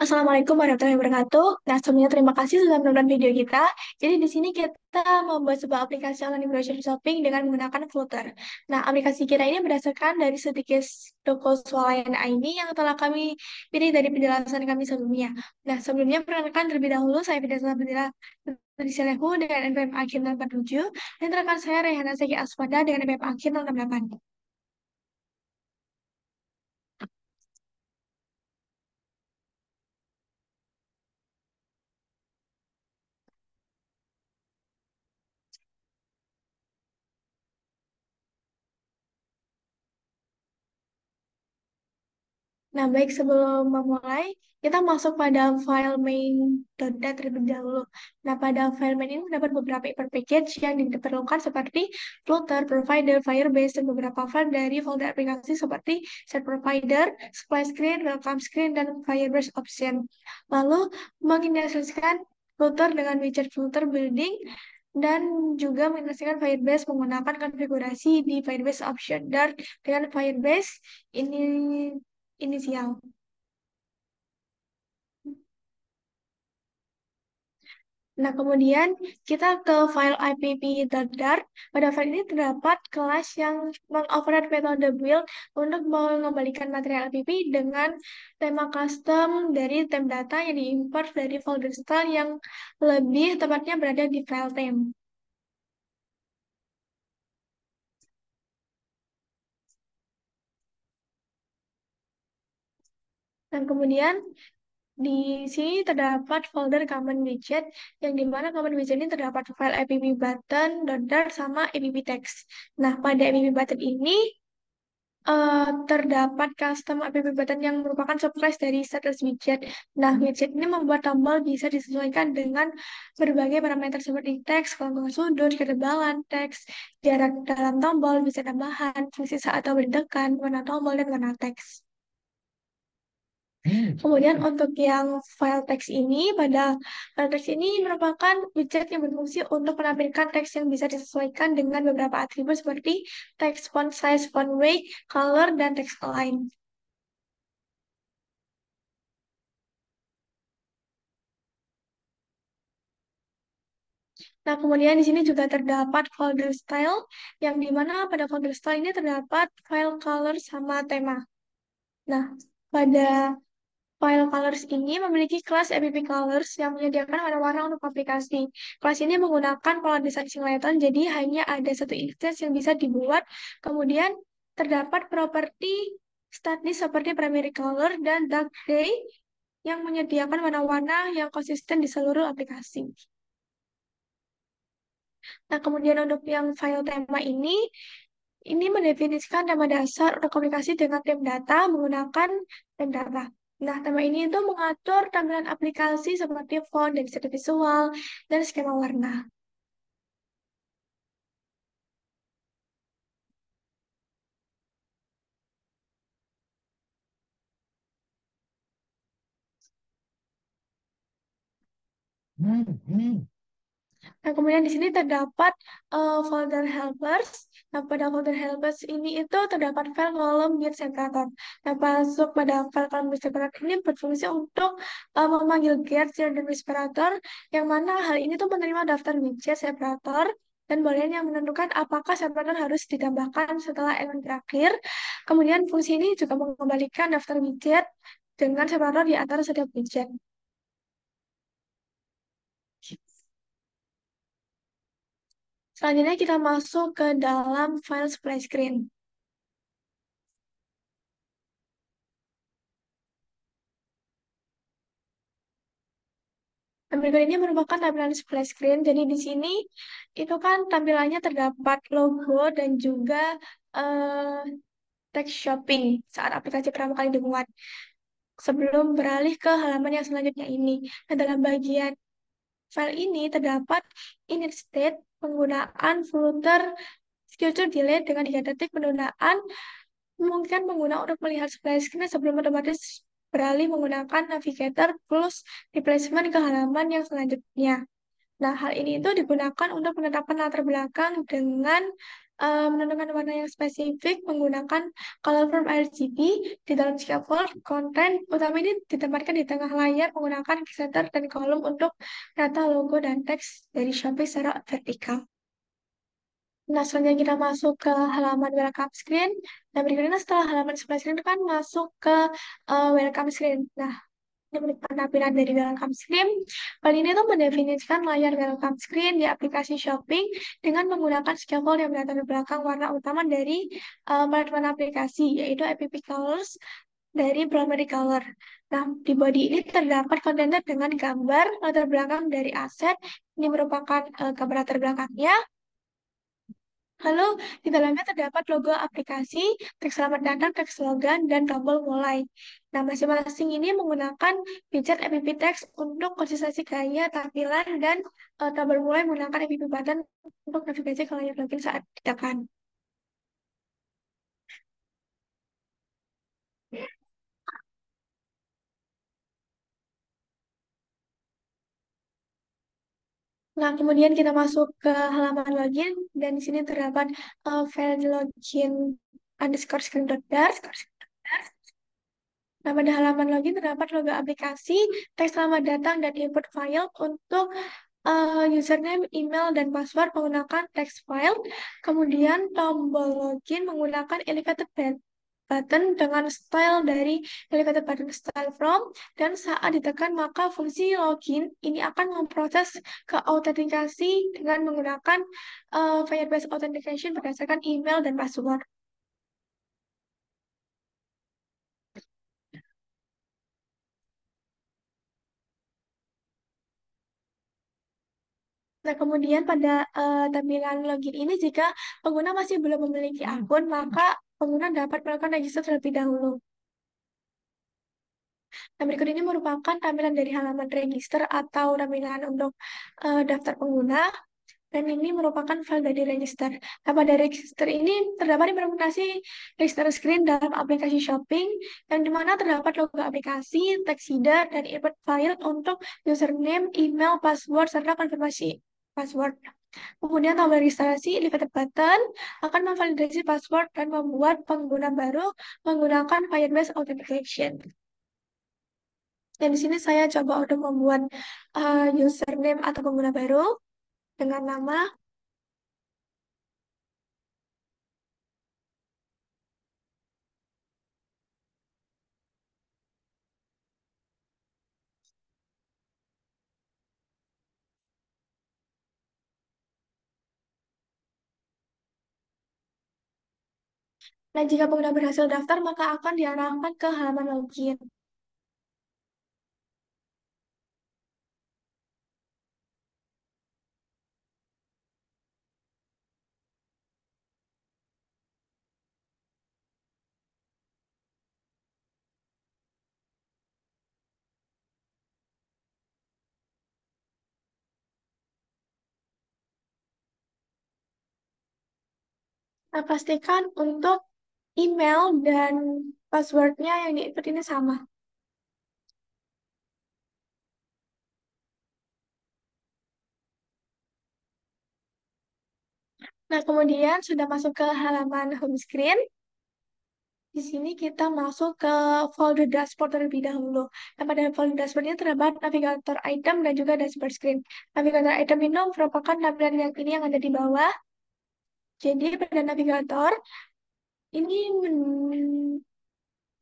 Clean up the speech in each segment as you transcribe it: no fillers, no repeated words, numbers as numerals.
Assalamualaikum warahmatullahi wabarakatuh. Nah, sebelumnya terima kasih sudah menonton video kita. Jadi di sini kita membuat sebuah aplikasi online grocery shopping dengan menggunakan Flutter. Nah, aplikasi kita ini berdasarkan dari sedikit toko swalayan ID yang telah kami pilih dari penjelasan kami sebelumnya. Nah, sebelumnya perkenalkan terlebih dahulu saya Fidel Sabdila Selehu dengan NPM Akhir 047 dan rekan saya Rehana Seki Aswada dengan NPM Akhir 068. Nah, baik sebelum memulai, kita masuk pada file main.dat terlebih dahulu. Nah, pada file main ini terdapat beberapa hyper package yang diperlukan seperti Flutter, Provider, Firebase, dan beberapa file dari folder aplikasi seperti Set Provider, Splash Screen, Welcome Screen, dan Firebase Option. Lalu, mengintegrasikan Flutter dengan widget Flutter Building, dan juga mengintegrasikan Firebase menggunakan konfigurasi di Firebase Option dan dengan Firebase ini inisial. Nah, kemudian kita ke file ipp.dart. Pada file ini terdapat kelas yang mengoverride metode build untuk mengembalikan material IPP dengan tema custom dari theme data yang diimport dari folder style yang lebih tepatnya berada di file theme. Dan kemudian di sini terdapat folder common widget, yang dimana common widget ini terdapat file app button, .dart, sama app text. Nah, pada app button ini terdapat custom app button yang merupakan subclass dari status widget. Nah, widget ini membuat tombol bisa disesuaikan dengan berbagai parameter seperti teks, kelengkungan sudut, ketebalan teks, jarak dalam tombol, bisa tambahan, fungsi saat tombol ditekan, warna tombol, dan warna teks. Kemudian untuk yang file teks ini, pada file teks ini merupakan widget yang berfungsi untuk menampilkan teks yang bisa disesuaikan dengan beberapa atribut seperti text font size, font weight, color, dan text align. Nah, kemudian di sini juga terdapat folder style, yang dimana pada folder style ini terdapat file color sama tema. Nah, pada file colors ini memiliki kelas app colors yang menyediakan warna-warna untuk aplikasi. Kelas ini menggunakan pola desain singleton, jadi hanya ada satu instance yang bisa dibuat. Kemudian terdapat properti statis seperti primary color dan dark gray yang menyediakan warna-warna yang konsisten di seluruh aplikasi. Nah, kemudian untuk yang file tema ini mendefinisikan tema dasar untuk komunikasi dengan tim data menggunakan tim data. Nah, tema ini itu mengatur tampilan aplikasi seperti font dan secara visual dan skema warna. Nah, kemudian di sini terdapat folder helpers. Nah, pada folder helpers ini itu terdapat file kolom get separator. Nah, masuk pada file kolom get separator ini berfungsi untuk memanggil get dan separator, yang mana hal ini tuh menerima daftar widget separator dan boleh yang menentukan apakah separator harus ditambahkan setelah elemen terakhir. Kemudian fungsi ini juga mengembalikan daftar widget dengan separator di antara setiap widget. Selanjutnya kita masuk ke dalam file splash screen. Nah, berikut ini merupakan tampilan splash screen. Jadi di sini itu kan tampilannya terdapat logo dan juga eh, text shopping saat aplikasi pertama kali dimuat. Sebelum beralih ke halaman yang selanjutnya ini. Nah, dalam bagian file ini terdapat init state, penggunaan footer future delay dengan 3 detik penundaan memungkinkan pengguna untuk melihat splash screen sebelum otomatis beralih menggunakan navigator plus replacement ke halaman yang selanjutnya. Nah, hal ini itu digunakan untuk menetapkan latar belakang dengan menentukan warna yang spesifik menggunakan color form RGB di dalam scaffold. Konten utama ini ditempatkan di tengah layar menggunakan center dan kolom untuk data logo dan teks dari Shopee secara vertikal. Nah, selanjutnya kita masuk ke halaman welcome screen. Nah, berikutnya setelah halaman display screen kan masuk ke welcome screen. Nah, ini merupakan tampilan dari welcome screen. Hal ini tuh mendefinisikan layar welcome screen di aplikasi shopping dengan menggunakan scaffold yang berlatar belakang warna utama dari penerbangan aplikasi, yaitu app colors dari primary color. Nah, di body ini terdapat kontainer dengan gambar latar belakang dari aset. Ini merupakan gambar latar belakangnya. Lalu, di dalamnya terdapat logo aplikasi, teks selamat datang, teks slogan, dan tombol mulai. Nah, masing-masing ini menggunakan widget app text untuk konsistensi gaya, tampilan, dan tombol mulai menggunakan app button untuk navigasi ke layar login saat ditekan. Nah, kemudian kita masuk ke halaman login, dan di sini terdapat file login underscore screen dot dar. Nah, pada halaman login terdapat logo aplikasi, teks selamat datang, dan input file untuk username, email, dan password menggunakan text file. Kemudian tombol login menggunakan elevated button dengan style dari elevated button style from, dan saat ditekan maka fungsi login ini akan memproses ke autentikasi dengan menggunakan Firebase Authentication berdasarkan email dan password. Nah, kemudian pada tampilan login ini, jika pengguna masih belum memiliki akun, maka pengguna dapat melakukan register terlebih dahulu. Nah, berikut ini merupakan tampilan dari halaman register atau tampilan untuk daftar pengguna, dan ini merupakan file dari register. Nah, pada register ini terdapat implementasi register screen dalam aplikasi shopping, yang dimana terdapat logo aplikasi, text header, dan input file untuk username, email, password, serta konfirmasi password. Kemudian tombol registrasi elevated button akan memvalidasi password dan membuat pengguna baru menggunakan Firebase Authentication. Dan di sini saya coba untuk membuat username atau pengguna baru dengan nama. Nah, jika pengguna berhasil daftar, maka akan diarahkan ke halaman login. Nah, pastikan untuk email dan passwordnya yang di-input ini sama. Nah, kemudian sudah masuk ke halaman home screen. Di sini kita masuk ke folder dashboard terlebih dahulu. Nah, pada folder dashboard ini terdapat navigator item dan juga dashboard screen. Navigator item ini merupakan tampilan yang ini yang ada di bawah. Jadi pada navigator ini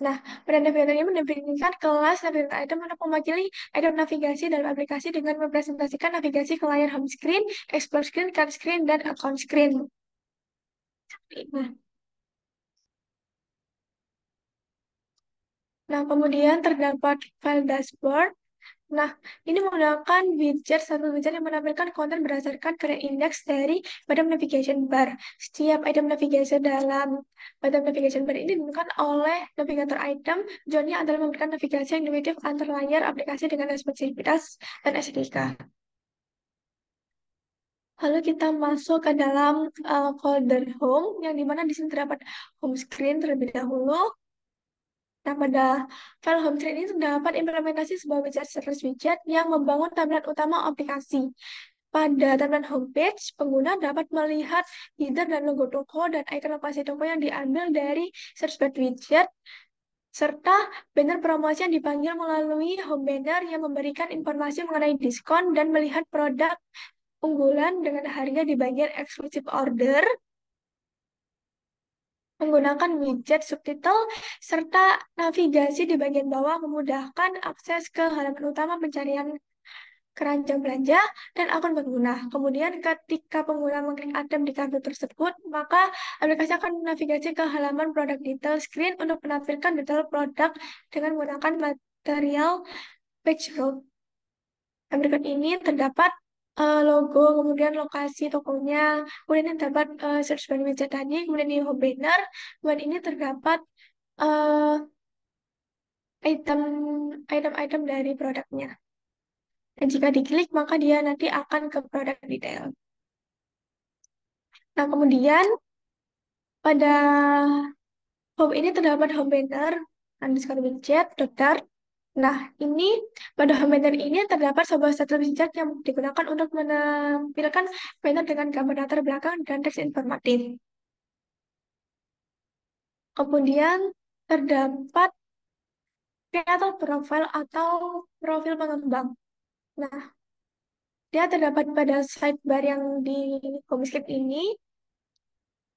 Nah, pada navigator ini mendefinisikan kelas navigator item untuk mewakili item navigasi dalam aplikasi dengan mempresentasikan navigasi ke layar home screen, explore screen, card screen, dan account screen. Nah, kemudian terdapat file dashboard. Nah, ini menggunakan satu widget yang menampilkan konten berdasarkan current index dari item navigation bar. Setiap item navigation dalam item navigation bar ini ditentukan oleh navigator item. Tujuannya adalah memberikan navigasi yang intuitif antar layar aplikasi dengan responsivitas dan estetika. Lalu kita masuk ke dalam folder home, yang dimana di sini terdapat home screen terlebih dahulu. Nah, pada file home screen ini terdapat implementasi sebuah widget service widget yang membangun tampilan utama aplikasi. Pada tampilan homepage, pengguna dapat melihat header dan logo toko dan ikon lokasi toko yang diambil dari search bar widget, serta banner promosi yang dipanggil melalui home banner yang memberikan informasi mengenai diskon dan melihat produk unggulan dengan harga di bagian eksklusif order menggunakan widget subtitle serta navigasi di bagian bawah memudahkan akses ke halaman utama pencarian keranjang belanja dan akun pengguna. Kemudian ketika pengguna mengklik item di kartu tersebut, maka aplikasi akan menavigasi ke halaman produk detail screen untuk menampilkan detail produk dengan menggunakan material page load. Yang berikut ini terdapat logo, kemudian lokasi tokonya, kemudian terdapat search bar widget tadi, kemudian di home banner, kemudian ini terdapat eh, item item-item dari produknya. Dan jika diklik, maka dia nanti akan ke produk detail. Nah, kemudian pada home ini terdapat home banner, underscore widget, daftar. Nah, ini pada home banner ini terdapat sebuah status widget yang digunakan untuk menampilkan banner dengan gambar latar belakang dan teks informatif. Kemudian terdapat creator profile atau profil pengembang. Nah, dia terdapat pada sidebar yang di homescape ini.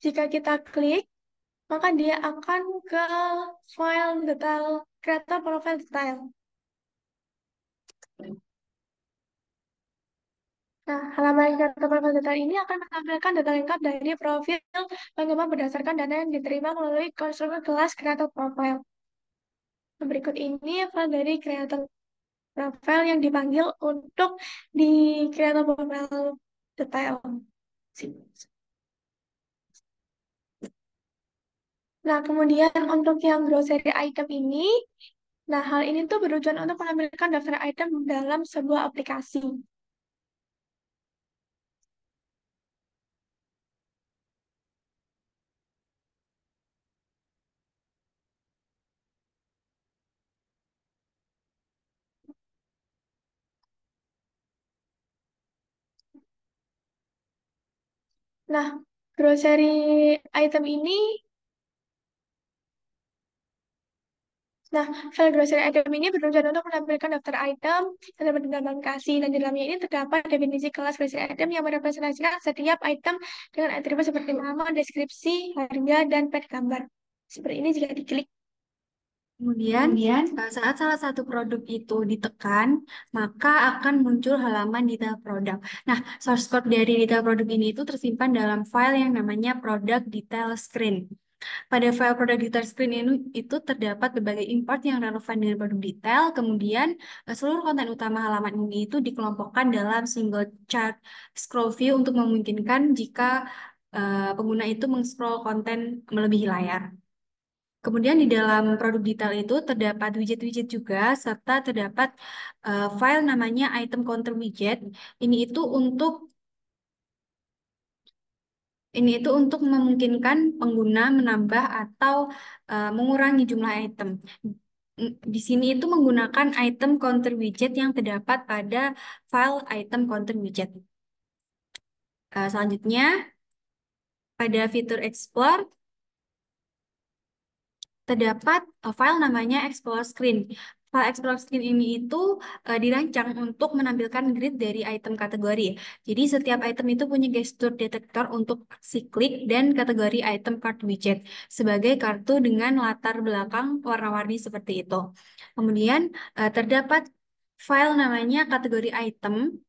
Jika kita klik, maka dia akan ke file detail, creator profile detail. Nah, halaman creator profile detail ini akan menampilkan data lengkap dari profil pengembang berdasarkan data yang diterima melalui konstruksi kelas creator profile. Berikut ini file dari creator profile yang dipanggil untuk di creator profile detail. Nah, kemudian untuk yang grocery item ini, nah hal ini tuh bertujuan untuk menampilkan daftar item dalam sebuah aplikasi. Nah, grocery item ini, nah, file grocery item ini bertujuan untuk menampilkan daftar item yang terdapat di dalam aplikasi. Dan di dalamnya ini terdapat definisi kelas grocery item yang merepresentasikan setiap item dengan atribut seperti nama, deskripsi, harga, dan pet gambar. Seperti ini jika diklik. Kemudian, saat salah satu produk itu ditekan, maka akan muncul halaman detail produk. Nah, source code dari detail produk ini itu tersimpan dalam file yang namanya product detail screen. Pada file product detail screen ini itu terdapat berbagai import yang relevan dengan produk detail. Kemudian, seluruh konten utama halaman ini itu dikelompokkan dalam single chart scroll view untuk memungkinkan jika pengguna itu meng-scroll konten melebihi layar. Kemudian di dalam produk detail itu terdapat widget-widget juga, serta terdapat file namanya item counter widget. Ini itu untuk memungkinkan pengguna menambah atau mengurangi jumlah item. Di sini itu menggunakan item counter widget yang terdapat pada file item counter widget. Selanjutnya, pada fitur Explore, terdapat file namanya Explore Screen. File Explore Screen ini itu dirancang untuk menampilkan grid dari item kategori. Jadi setiap item itu punya gestur detektor untuk aksi klik dan kategori item card widget sebagai kartu dengan latar belakang warna-warni seperti itu. Kemudian terdapat file namanya kategori item.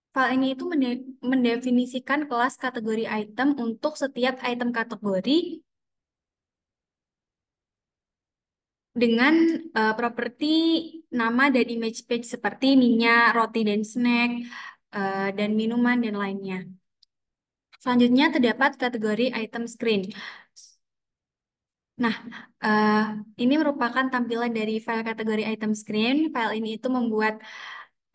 File ini itu mendefinisikan kelas kategori item untuk setiap item kategori dengan properti nama dan image page seperti minyak, roti dan snack, dan minuman dan lainnya. Selanjutnya terdapat kategori item screen. Nah, ini merupakan tampilan dari file kategori item screen. File ini itu membuat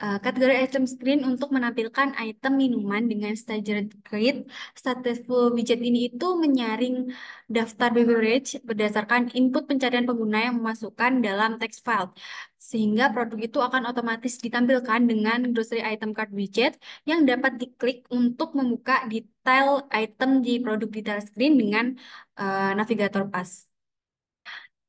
Kategori item screen untuk menampilkan item minuman dengan staggered grade. Stateful widget ini itu menyaring daftar beverage berdasarkan input pencarian pengguna yang memasukkan dalam text file. Sehingga produk itu akan otomatis ditampilkan dengan grocery item card widget yang dapat diklik untuk membuka detail item di produk detail screen dengan navigator pas.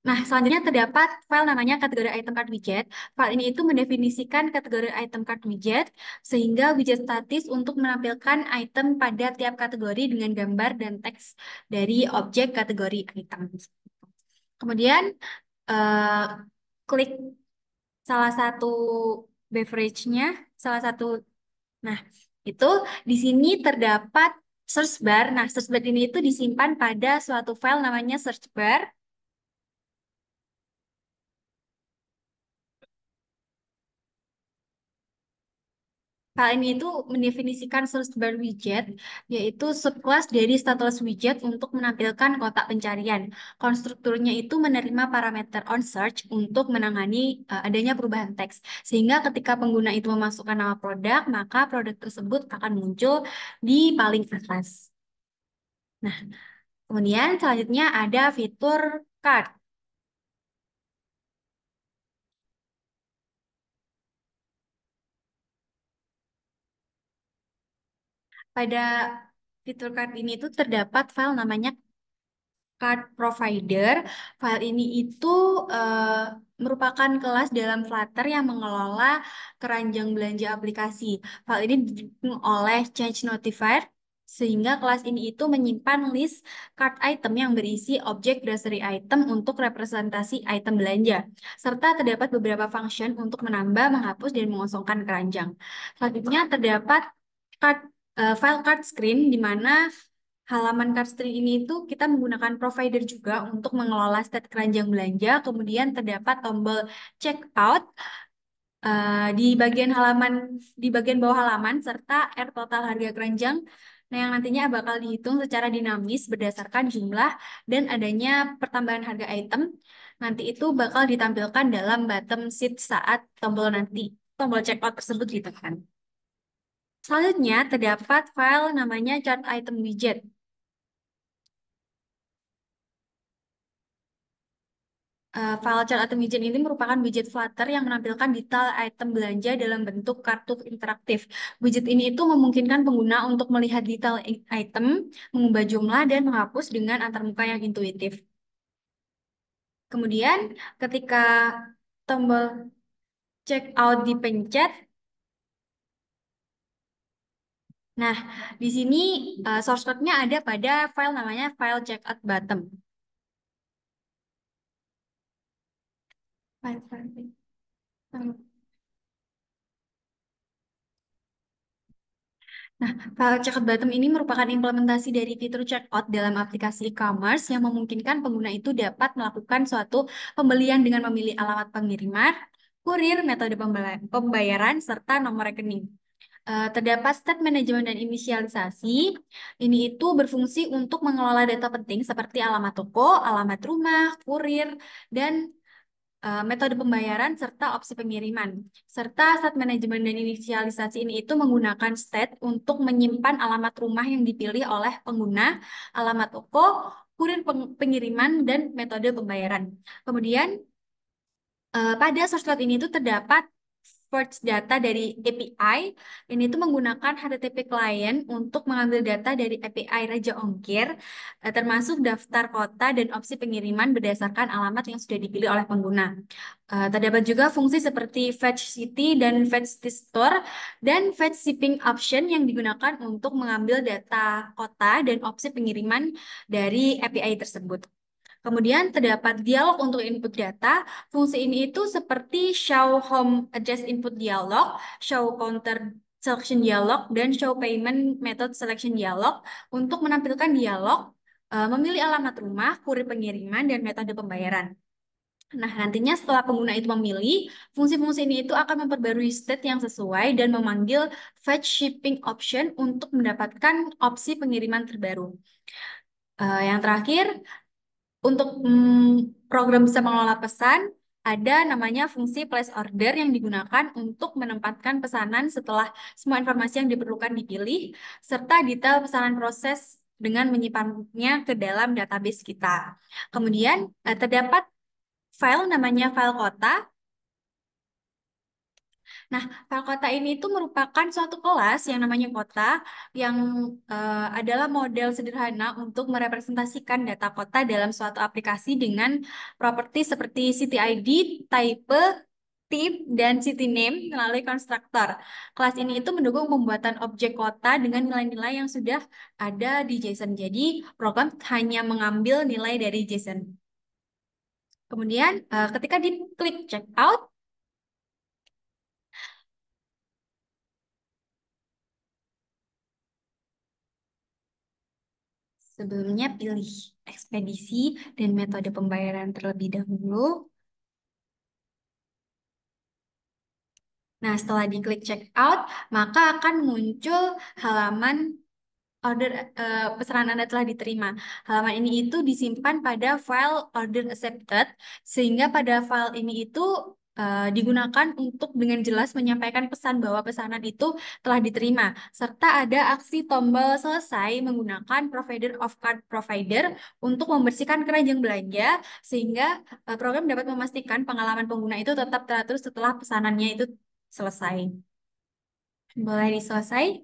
Nah, selanjutnya terdapat file namanya kategori item card widget. File ini itu mendefinisikan kategori item card widget, sehingga widget statis untuk menampilkan item pada tiap kategori dengan gambar dan teks dari objek kategori item. Kemudian, eh, klik salah satu beverage-nya, salah satu. Nah, itu di sini terdapat search bar. Nah, search bar ini itu disimpan pada suatu file namanya search bar. Hal ini itu mendefinisikan search bar widget, yaitu subclass dari stateless widget untuk menampilkan kotak pencarian. Konstrukturnya itu menerima parameter on search untuk menangani adanya perubahan teks. Sehingga ketika pengguna itu memasukkan nama produk, maka produk tersebut akan muncul di paling atas. Nah, kemudian selanjutnya ada fitur cart. Pada fitur cart ini itu terdapat file namanya card provider. File ini itu merupakan kelas dalam Flutter yang mengelola keranjang belanja aplikasi. File ini didukung oleh change notifier sehingga kelas ini itu menyimpan list card item yang berisi objek grocery item untuk representasi item belanja, serta terdapat beberapa function untuk menambah, menghapus, dan mengosongkan keranjang. Selanjutnya terdapat card, file card screen di mana halaman Cardstream ini itu kita menggunakan provider juga untuk mengelola state keranjang belanja. Kemudian terdapat tombol checkout di bagian halaman di bagian bawah halaman serta total harga keranjang. Nah, yang nantinya bakal dihitung secara dinamis berdasarkan jumlah dan adanya pertambahan harga item. Nanti itu bakal ditampilkan dalam bottom sheet saat tombol checkout tersebut ditekan. Selanjutnya terdapat file namanya chart item widget. File chart atau widget ini merupakan widget Flutter yang menampilkan detail item belanja dalam bentuk kartu interaktif. Widget ini itu memungkinkan pengguna untuk melihat detail item, mengubah jumlah, dan menghapus dengan antarmuka yang intuitif. Kemudian, ketika tombol checkout dipencet, nah di sini source code-nya ada pada file namanya file checkout bottom. File. Nah, file checkout bottom ini merupakan implementasi dari fitur checkout dalam aplikasi e-commerce yang memungkinkan pengguna itu dapat melakukan suatu pembelian dengan memilih alamat pengiriman, kurir, metode pembayaran, serta nomor rekening. Terdapat step manajemen dan inisialisasi. Ini itu berfungsi untuk mengelola data penting seperti alamat toko, alamat rumah, kurir, dan metode pembayaran serta opsi pengiriman. Serta state manajemen dan inisialisasi ini itu menggunakan state untuk menyimpan alamat rumah yang dipilih oleh pengguna, alamat toko, kurir pengiriman, dan metode pembayaran. Kemudian pada source code ini itu terdapat fetch data dari API. Ini tuh menggunakan HTTP client untuk mengambil data dari API Raja Ongkir, termasuk daftar kota dan opsi pengiriman berdasarkan alamat yang sudah dipilih oleh pengguna. Terdapat juga fungsi seperti fetch city dan fetch store dan fetch shipping option yang digunakan untuk mengambil data kota dan opsi pengiriman dari API tersebut. Kemudian terdapat dialog untuk input data. Fungsi ini itu seperti show home address input dialog, show counter selection dialog, dan show payment method selection dialog untuk menampilkan dialog, memilih alamat rumah, kurir pengiriman, dan metode pembayaran. Nah, nantinya setelah pengguna itu memilih, fungsi-fungsi ini itu akan memperbarui state yang sesuai dan memanggil fetch shipping option untuk mendapatkan opsi pengiriman terbaru. Yang terakhir, untuk program bisa mengelola pesan, ada namanya fungsi place order yang digunakan untuk menempatkan pesanan setelah semua informasi yang diperlukan dipilih, serta detail pesanan proses dengan menyimpannya ke dalam database kita. Kemudian terdapat file namanya file kota. Nah, file kota ini itu merupakan suatu kelas yang namanya kota yang adalah model sederhana untuk merepresentasikan data kota dalam suatu aplikasi dengan properti seperti city ID, type, tip, dan city name melalui konstruktor. Kelas ini itu mendukung pembuatan objek kota dengan nilai-nilai yang sudah ada di JSON. Jadi, program hanya mengambil nilai dari JSON. Kemudian, ketika diklik checkout, sebelumnya pilih ekspedisi dan metode pembayaran terlebih dahulu. Nah, setelah diklik checkout, maka akan muncul halaman order pesanan Anda telah diterima. Halaman ini itu disimpan pada file order accepted, sehingga pada file ini itu digunakan untuk dengan jelas menyampaikan pesan bahwa pesanan itu telah diterima, serta ada aksi tombol selesai menggunakan provider of card provider untuk membersihkan keranjang belanja, sehingga program dapat memastikan pengalaman pengguna itu tetap teratur setelah pesanannya itu selesai. Boleh diselesai?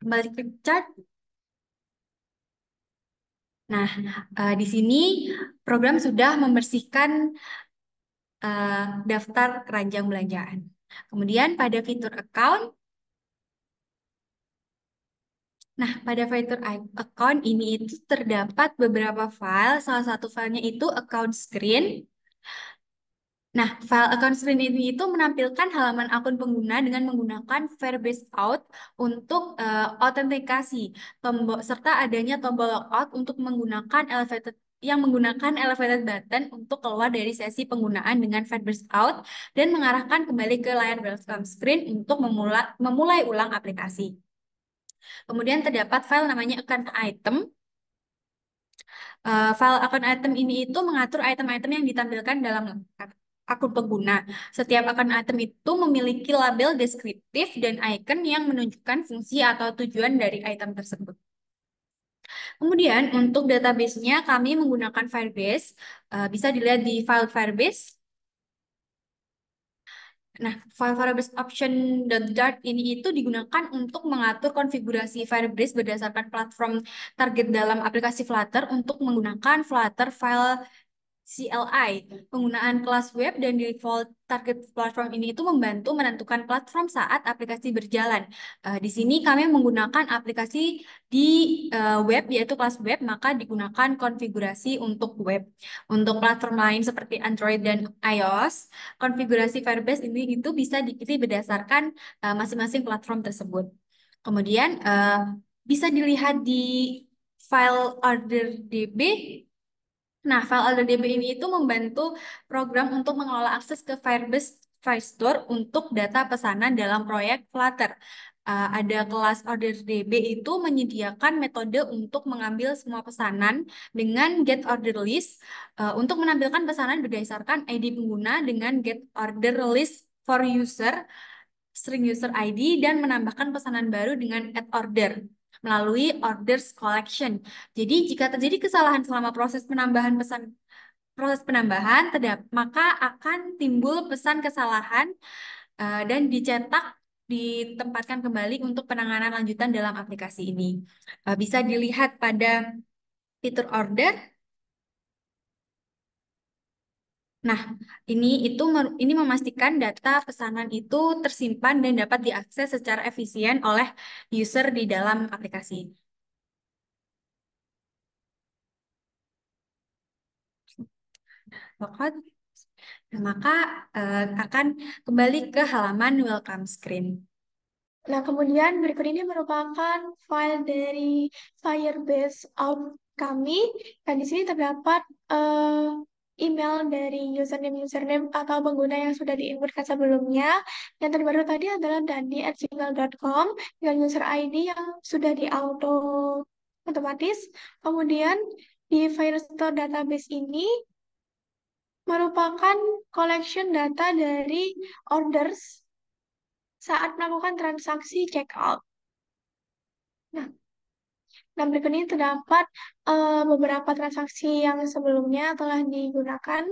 Kembali ke chart. Nah, di sini program sudah membersihkan daftar keranjang belanjaan. Kemudian pada fitur account, nah pada fitur account ini itu terdapat beberapa file. Salah satu filenya itu account screen. Nah, file account screen ini itu menampilkan halaman akun pengguna dengan menggunakan Firebase Out untuk autentikasi, tombol serta adanya tombol logout untuk menggunakan elevated button untuk keluar dari sesi penggunaan dengan Firebase Out dan mengarahkan kembali ke layar welcome screen untuk memulai ulang aplikasi. Kemudian terdapat file namanya account item. File akun item ini itu mengatur item-item yang ditampilkan dalam akun pengguna. Setiap akun item itu memiliki label deskriptif dan icon yang menunjukkan fungsi atau tujuan dari item tersebut. Kemudian untuk database-nya kami menggunakan Firebase. Bisa dilihat di file Firebase. Nah, file Firebase option.dart ini itu digunakan untuk mengatur konfigurasi Firebase berdasarkan platform target dalam aplikasi Flutter untuk menggunakan Flutter file CLI. Penggunaan kelas web dan default target platform ini itu membantu menentukan platform saat aplikasi berjalan. Di sini kami menggunakan aplikasi di web, yaitu kelas web, maka digunakan konfigurasi untuk web. Untuk platform lain seperti Android dan iOS, konfigurasi Firebase ini itu bisa dipilih berdasarkan masing-masing platform tersebut. Kemudian bisa dilihat di file order DB. Nah, file LDDB ini itu membantu program untuk mengelola akses ke Firebase Firestore untuk data pesanan dalam proyek Flutter. Ada kelas order DB itu menyediakan metode untuk mengambil semua pesanan dengan get order list untuk menampilkan pesanan berdasarkan ID pengguna dengan get order list for user, string user ID, dan menambahkan pesanan baru dengan add order melalui orders collection. Jadi jika terjadi kesalahan selama proses penambahan maka akan timbul pesan kesalahan dan ditempatkan kembali untuk penanganan lanjutan dalam aplikasi ini. Bisa dilihat pada fitur order. Nah, ini memastikan data pesanan itu tersimpan dan dapat diakses secara efisien oleh user di dalam aplikasi. Logout. Nah, maka akan kembali ke halaman welcome screen. Nah, kemudian berikut ini merupakan file dari Firebase Out kami. Dan di sini terdapat email dari username atau pengguna yang sudah diinputkan sebelumnya. Yang terbaru tadi adalah dandi@gmail.com dengan user ID yang sudah di auto otomatis. Kemudian di Firestore database ini merupakan collection data dari orders saat melakukan transaksi checkout. Nah, nah berikut ini terdapat beberapa transaksi yang sebelumnya telah digunakan.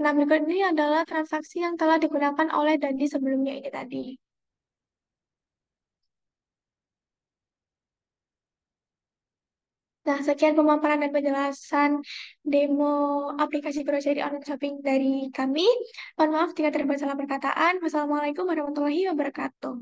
Nah, berikut ini adalah transaksi yang telah digunakan oleh Dandi sebelumnya ini tadi. Nah, sekian pemaparan dan penjelasan demo aplikasi grocery online shopping dari kami. Mohon maaf jika terdapat salah perkataan. Wassalamualaikum warahmatullahi wabarakatuh.